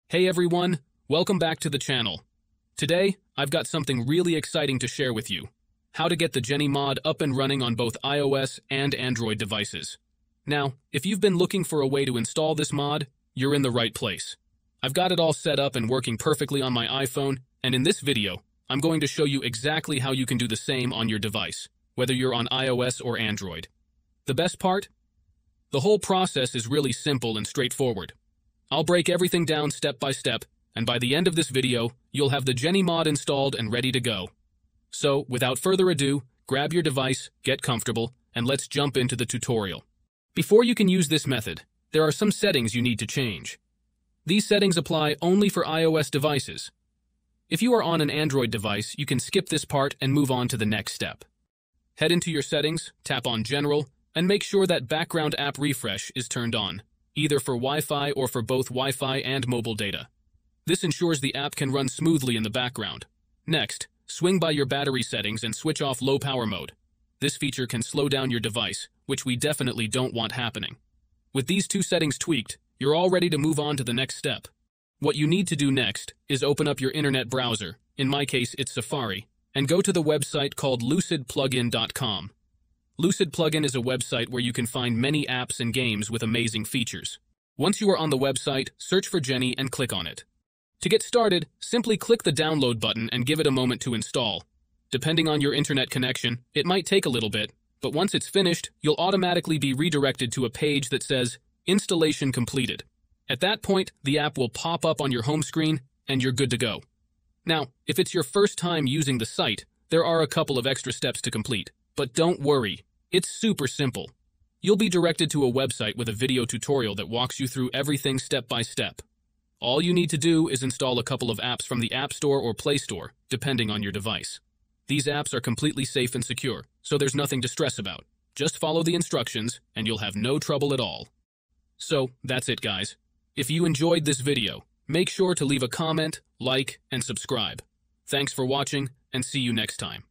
Hey everyone, welcome back to the channel. Today, I've got something really exciting to share with you. How to get the Jenny mod up and running on both iOS and Android devices. Now, if you've been looking for a way to install this mod, you're in the right place. I've got it all set up and working perfectly on my iPhone, and in this video, I'm going to show you exactly how you can do the same on your device, whether you're on iOS or Android. The best part? The whole process is really simple and straightforward. I'll break everything down step by step, and by the end of this video, you'll have the Jenny mod installed and ready to go. So, without further ado, grab your device, get comfortable, and let's jump into the tutorial. Before you can use this method, there are some settings you need to change. These settings apply only for iOS devices. If you are on an Android device, you can skip this part and move on to the next step. Head into your settings, tap on General, and make sure that Background App Refresh is turned on, either for Wi-Fi or for both Wi-Fi and mobile data. This ensures the app can run smoothly in the background. Next, swing by your battery settings and switch off low power mode. This feature can slow down your device, which we definitely don't want happening. With these two settings tweaked, you're all ready to move on to the next step. What you need to do next is open up your internet browser, in my case it's Safari, and go to the website called lucidplugin.com. Lucid Plugin is a website where you can find many apps and games with amazing features. Once you are on the website, search for Jenny and click on it. To get started, simply click the download button and give it a moment to install. Depending on your internet connection, it might take a little bit, but once it's finished, you'll automatically be redirected to a page that says, Installation completed. At that point, the app will pop up on your home screen, and you're good to go. Now, if it's your first time using the site, there are a couple of extra steps to complete. But don't worry, it's super simple. You'll be directed to a website with a video tutorial that walks you through everything step by step. All you need to do is install a couple of apps from the App Store or Play Store, depending on your device. These apps are completely safe and secure, so there's nothing to stress about. Just follow the instructions, and you'll have no trouble at all. So, that's it guys. If you enjoyed this video, make sure to leave a comment, like, and subscribe. Thanks for watching, and see you next time.